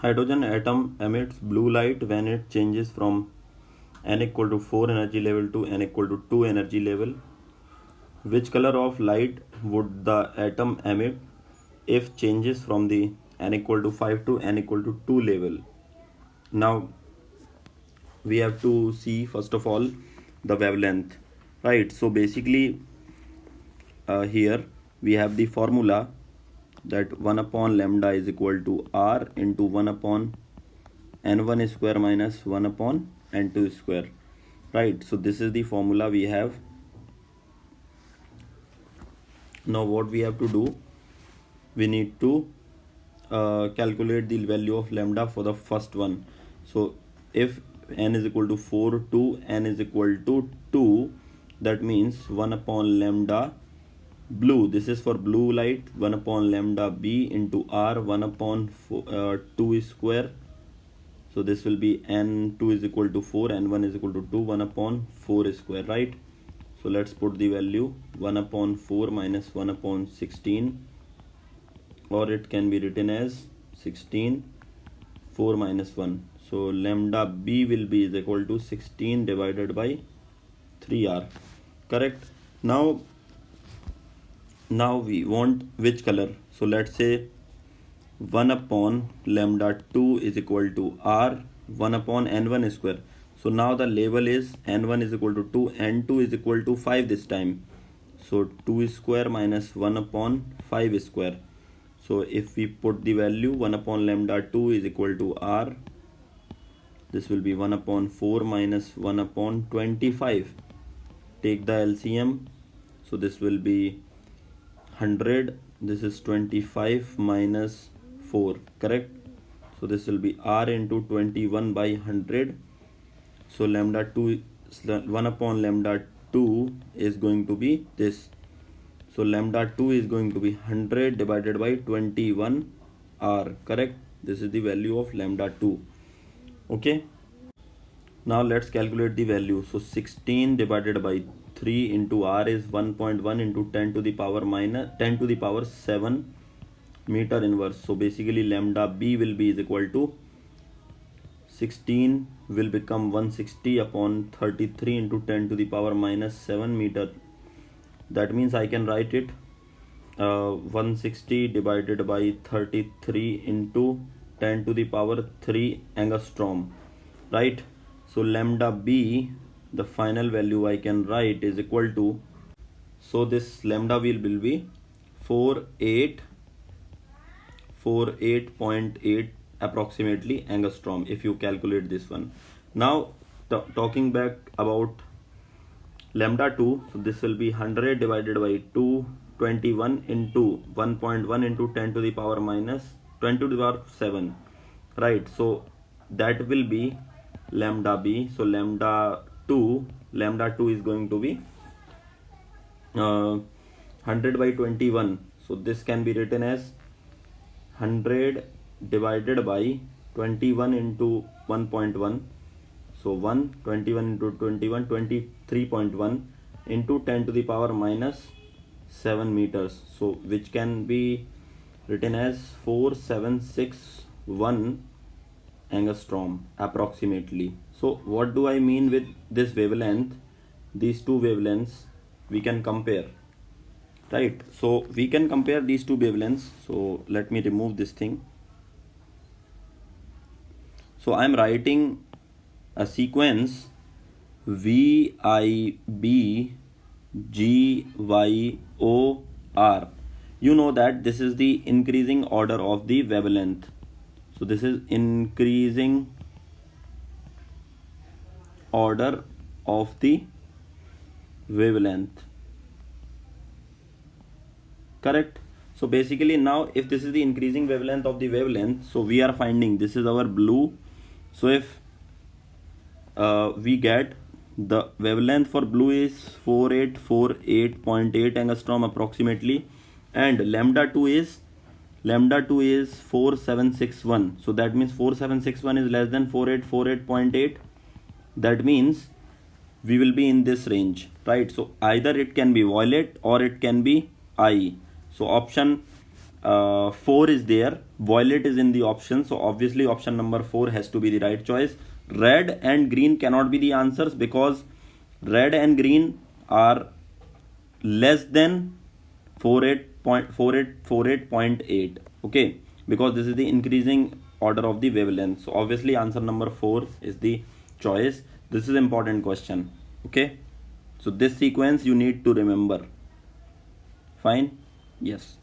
hydrogen atom emits blue light when it changes from n equal to 4 energy level to n equal to 2 energy level. Which color of light would the atom emit if changes from the n equal to 5 to n equal to 2 level? Now we have to see first of all the wavelength, right? So basically here we have the formula that 1 upon lambda is equal to r into 1 upon n1 square minus 1 upon n2 square, right? So this is the formula we have. Now what we have to do, we need to calculate the value of lambda for the first one. So if n is equal to 4 to n is equal to 2, that means 1 upon lambda blue, this is for blue light, 1 upon lambda b into r 1 upon 2 square. So this will be n2 is equal to 4, n1 is equal to 2, 1 upon 4 square, right? So let's put the value 1 upon 4 minus 1 upon 16, or it can be written as 16 4 minus 1. So lambda b will be is equal to 16 divided by 3r, correct? Now we want which color. So let's say 1 upon lambda 2 is equal to r 1 upon n1 square. So now the label is n1 is equal to 2, n2 is equal to 5 this time. So 2 square minus 1 upon 5 square. So if we put the value 1 upon lambda 2 is equal to r, this will be 1 upon 4 minus 1 upon 25. Take the LCM. So this will be 100. This is 25 minus 4, correct? So this will be r into 21 by 100. So lambda 2, 1 upon lambda 2 is going to be this. So lambda 2 is going to be 100 divided by 21 r, correct? This is the value of lambda 2. Okay, now let's calculate the value. So 16 divided by 3 into r is 1.1 into 10 to the power minus 10 to the power 7 meter inverse. So basically lambda b will be is equal to 16 will become 160 upon 33 into 10 to the power minus 7 meter. That means I can write it 160 divided by 33 into 10 to the power 3 angstrom, right? So lambda b, the final value I can write is equal to, so this lambda will be 48.8 approximately angstrom if you calculate this one. Now talking back about lambda 2, so this will be 100 divided by 221 into 1.1 into 10 to the power minus 20 to the power 7, right? So that will be lambda b. So lambda 2 is going to be 100 by 21. So this can be written as 100 divided by 21 into 1.1. So 21 into 21, 23.1 into 10 to the power minus 7 meters. So which can be written as 4761 angstrom approximately. So what do I mean with this wavelength? These two wavelengths we can compare, right? So we can compare these two wavelengths. So let me remove this thing. So I am writing a sequence V I B G Y O R. You know that this is the increasing order of the wavelength. So this is increasing order of the wavelength, correct? So basically now if this is the increasing wavelength of the wavelength, so we are finding this is our blue. So if we get the wavelength for blue is 4848.8 angstrom approximately, and lambda 2 is 4761. So that means 4761 is less than 4848.8. That means we will be in this range, right? So either it can be violet or it can be I. So option 4 is there, violet is in the option, so obviously option number 4 has to be the right choice. Red and green cannot be the answers because red and green are less than 48.8, okay, because this is the increasing order of the wavelength. So obviously answer number 4 is the choice. This is important question, okay. So this sequence you need to remember. Fine. Yes.